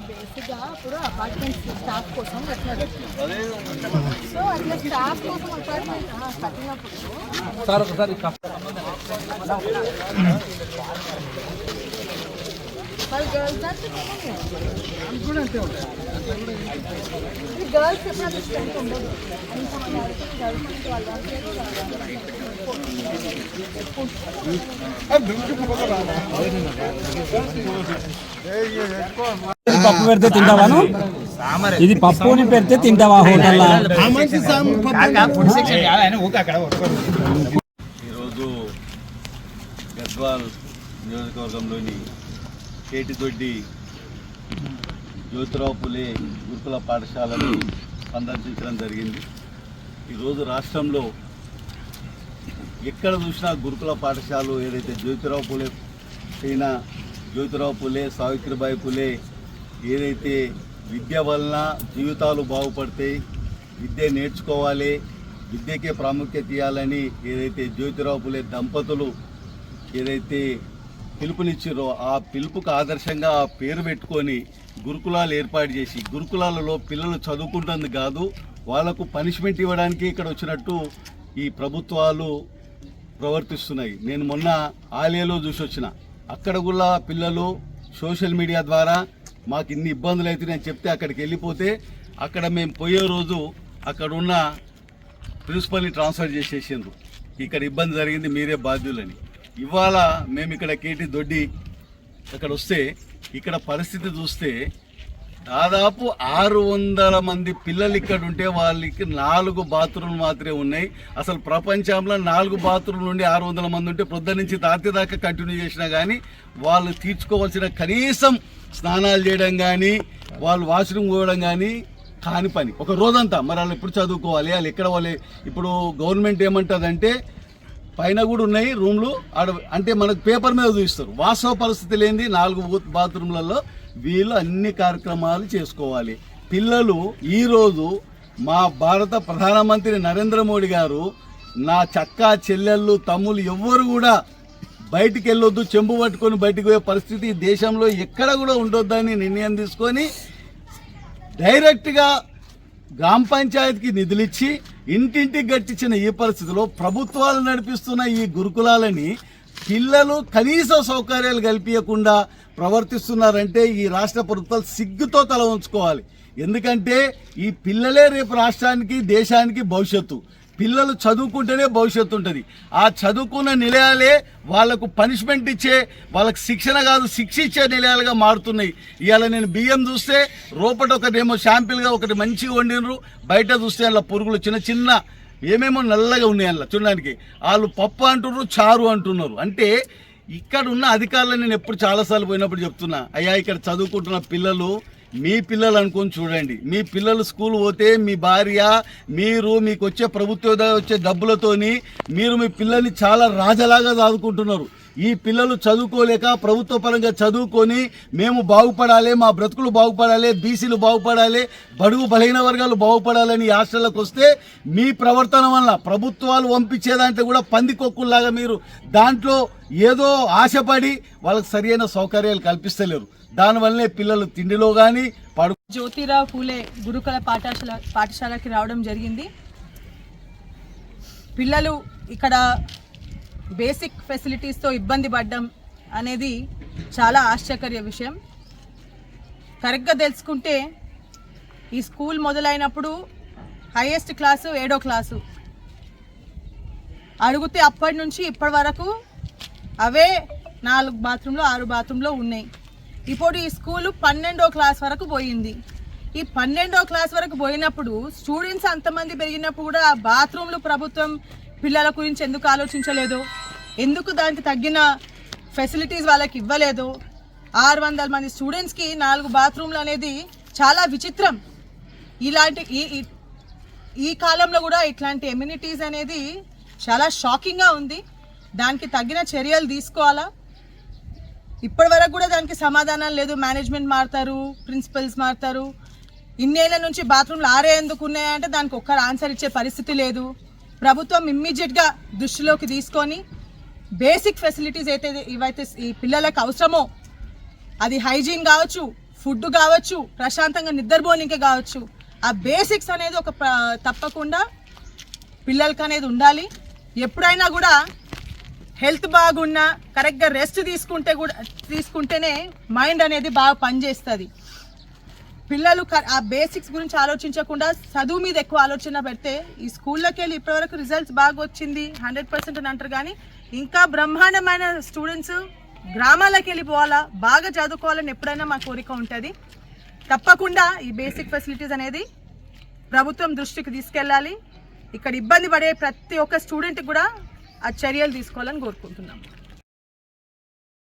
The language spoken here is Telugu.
బేసిక్గా ఇప్పుడు అపార్ట్మెంట్స్ స్టాఫ్ కోసం సో అట్లా స్టాఫ్ కోసం అపార్ట్మెంట్ కట్టినప్పుడు సార్ ఒకసారి గర్ల్స్ గర్ల్స్ ఎప్పుడైనా స్ట్రెంత్ ఉండదు గర్ల్స్ పప్పు పెడితే తింటావాను, ఇది పప్పుని పెడితే తింటావా హోటల్లో? ఈరోజు గద్వాల్ నియోజకవర్గంలోని కేటిదొడ్డి జ్యోతిరావు పులే గురుకుల పాఠశాలను సందర్శించడం జరిగింది. ఈరోజు రాష్ట్రంలో ఎక్కడ చూసినా గురుకుల పాఠశాలలు ఏదైతే జ్యోతిరావు పులే అయినా జ్యోతిరావు పులే, సావిత్రిబాయి పులే ఏదైతే విద్య వలన జీవితాలు బాగుపడతాయి, విద్య నేర్చుకోవాలి, విద్యకే ప్రాముఖ్యత ఇవ్వాలని ఏదైతే జ్యోతిరావు పులే దంపతులు ఏదైతే పిలుపునిచ్చారో ఆ పిలుపుకు ఆదర్శంగా ఆ పేరు పెట్టుకొని గురుకులాలు ఏర్పాటు చేసి గురుకులాలలో పిల్లలు చదువుకుంటుంది కాదు వాళ్లకు పనిష్మెంట్ ఇవ్వడానికి ఇక్కడ వచ్చినట్టు ఈ ప్రభుత్వాలు ప్రవర్తిస్తున్నాయి. నేను మొన్న ఆలయలో చూసి వచ్చిన, అక్కడ కూడా పిల్లలు సోషల్ మీడియా ద్వారా మాకు ఇన్ని ఇబ్బందులు అవుతున్నాయని చెప్తే అక్కడికి వెళ్ళిపోతే అక్కడ మేము పోయే రోజు అక్కడ ఉన్న ప్రిన్సిపల్ని ట్రాన్స్ఫర్ చేసేసిండ్రు. ఇక్కడ ఇబ్బంది జరిగింది, మీరే బాధ్యులని. ఇవాళ మేము ఇక్కడ కేటిదొడ్డి అక్కడ వస్తే ఇక్కడ పరిస్థితి చూస్తే దాదాపు 600 మంది పిల్లలు ఇక్కడ ఉంటే వాళ్ళకి 4 బాత్రూమ్లు మాత్రమే ఉన్నాయి. అసలు ప్రపంచంలో 4 బాత్రూమ్లు నుండి 600 మంది ఉంటే పొద్దు నుంచి రాత్రి దాకా కంటిన్యూ చేసినా కానీ వాళ్ళు తీర్చుకోవాల్సిన కనీసం స్నానాలు చేయడం కానీ వాళ్ళు వాష్రూమ్ పోవడం కానీ కాని పని ఒక రోజంతా. మరి వాళ్ళు ఎప్పుడు చదువుకోవాలి, వాళ్ళు ఎక్కడ వాళ్ళు? ఇప్పుడు గవర్నమెంట్ ఏమంటుందంటే పైన కూడా ఉన్నాయి రూమ్లు అంటే మనకు పేపర్ మీద చూపిస్తారు, వాస్తవ పరిస్థితి లేనిది 4 బాత్రూమ్లలో వీళ్ళు అన్ని కార్యక్రమాలు చేసుకోవాలి. పిల్లలు ఈరోజు మా భారత ప్రధానమంత్రి నరేంద్ర మోడీ గారు నా చక్కా చెల్లెళ్ళు తమ్ముళ్ళు ఎవ్వరు కూడా బయటికి వెళ్ళొద్దు, చెంబు పట్టుకొని బయటకు పోయే పరిస్థితి దేశంలో ఎక్కడ కూడా ఉండొద్దని నిర్ణయం తీసుకొని డైరెక్ట్గా గ్రామ పంచాయతీకి నిధులిచ్చి ఇంటింటికి గట్టించిన ఈ పరిస్థితిలో ప్రభుత్వాలు నడిపిస్తున్న ఈ గురుకులాలని పిల్లలు కనీస సౌకర్యాలు కల్పించకుండా ప్రవర్తిస్తున్నారంటే ఈ రాష్ట్ర ప్రభుత్వాలు సిగ్గుతో తల ఉంచుకోవాలి. ఎందుకంటే ఈ పిల్లలే రేపు రాష్ట్రానికి దేశానికి భవిష్యత్తు. పిల్లలు చదువుకుంటేనే భవిష్యత్తు ఉంటుంది. ఆ చదువుకున్న నిలయాలే వాళ్లకు పనిష్మెంట్ ఇచ్చే, వాళ్ళకి శిక్షణ కాదు శిక్ష ఇచ్చే నిలయాలుగా మారుతున్నాయి. ఇవాళ నేను బియ్యం చూస్తే రోపటి ఒకటేమో శాంపిల్గా ఒకటి మంచిగా వండినరు, బయట చూస్తే అలా పురుగులు చిన్న చిన్న ఏమేమో నల్లగా ఉన్నాయి అలా చూడడానికి. వాళ్ళు పప్పు అంటున్నారు, చారు అంటున్నారు. అంటే ఇక్కడ ఉన్న అధికారులు నేను ఎప్పుడు చాలాసార్లు పోయినప్పుడు చెప్తున్నా, అయ్యా ఇక్కడ చదువుకుంటున్న పిల్లలు మీ పిల్లలు అనుకొని చూడండి. మీ పిల్లలు స్కూల్ పోతే మీ భార్య మీరు మీకు వచ్చే ప్రభుత్వ వచ్చే డబ్బులతోని మీరు మీ పిల్లల్ని చాలా రాజలాగా చదువుకుంటున్నారు. ఈ పిల్లలు చదువుకోలేక ప్రభుత్వ పరంగా చదువుకొని మేము బాగుపడాలి, మా బ్రతుకులు బాగుపడాలి, బీసీలు బాగుపడాలి, బడుగు బలహీన వర్గాలు బాగుపడాలని హాస్టల్లోకి వస్తే మీ ప్రవర్తన వల్ల ప్రభుత్వాలు పంపించేదాంట్లో కూడా పందికొక్కుల్లాగా మీరు దాంట్లో ఏదో ఆశపడి వాళ్ళకి సరైన సౌకర్యాలు కల్పిస్తలేరు. దానివల్లనే పిల్లలు తిండిలో కానీ జ్యోతిరావు పూలే గురుకుల పాఠశాలకి రావడం జరిగింది. పిల్లలు ఇక్కడ బేసిక్ ఫెసిలిటీస్తో ఇబ్బంది పడ్డం అనేది చాలా ఆశ్చర్య విషయం. కరెక్ట్గా తెలుసుకుంటే ఈ స్కూల్ మొదలైనప్పుడు హైయెస్ట్ క్లాసు 7వ క్లాసు అడిగితే అప్పటి నుంచి ఇప్పటి వరకు అవే 4 బాత్రూంలు 6 బాత్రూంలో ఉన్నాయి. ఇప్పుడు ఈ స్కూలు 12వ క్లాస్ వరకు పోయింది. ఈ 12వ క్లాస్ వరకు పోయినప్పుడు స్టూడెంట్స్ అంతమంది పెరిగినప్పుడు కూడా ఆ బాత్రూంలు ప్రభుత్వం పిల్లల గురించి ఎందుకు ఆలోచించలేదు, ఎందుకు దానికి తగ్గిన ఫెసిలిటీస్ వాళ్ళకి ఇవ్వలేదు? 600 మంది స్టూడెంట్స్కి 4 బాత్రూమ్లు అనేది చాలా విచిత్రం. ఇలాంటి ఈ కాలంలో కూడా ఇట్లాంటి ఎమ్యూనిటీస్ అనేది చాలా షాకింగ్గా ఉంది. దానికి తగిన చర్యలు తీసుకోవాలా. ఇప్పటి వరకు కూడా దానికి సమాధానం లేదు. మేనేజ్మెంట్ మారుతారు, ప్రిన్సిపల్స్ మారుతారు. ఇన్నేళ్ల నుంచి బాత్రూమ్లు 6 ఎందుకు ఉన్నాయంటే దానికి ఒక్కరు ఆన్సర్ ఇచ్చే పరిస్థితి లేదు. ప్రభుత్వం ఇమ్మీడియట్గా దృష్టిలోకి తీసుకొని బేసిక్ ఫెసిలిటీస్ ఏవైతే ఈ పిల్లలకు అవసరమో, అది హైజీన్ కావచ్చు, ఫుడ్ కావచ్చు, ప్రశాంతంగా నిద్రపోనికే కావచ్చు, ఆ బేసిక్స్ అనేది తప్పకుండా పిల్లలకి అనేది ఉండాలి. ఎప్పుడైనా కూడా హెల్త్ బాగున్నా కరెక్ట్గా రెస్ట్ తీసుకుంటేనే మైండ్ అనేది బాగా పనిచేస్తుంది. పిల్లలు ఆ బేసిక్స్ గురించి ఆలోచించకుండా చదువు మీద ఎక్కువ ఆలోచన పెడితే ఈ స్కూల్లోకి వెళ్ళి ఇప్పటివరకు రిజల్ట్స్ బాగా వచ్చింది 100% అని అంటారు, కానీ ఇంకా బ్రహ్మాండమైన స్టూడెంట్స్ గ్రామాలకు వెళ్ళిపోవాలా, బాగా చదువుకోవాలని ఎప్పుడైనా మా కోరిక ఉంటుంది. తప్పకుండా ఈ బేసిక్ ఫెసిలిటీస్ అనేది ప్రభుత్వం దృష్టికి తీసుకెళ్ళాలి. ఇక్కడ ఇబ్బంది పడే ప్రతి ఒక్క స్టూడెంట్కి కూడా ఆ చర్యలు తీసుకోవాలని కోరుకుంటున్నాం.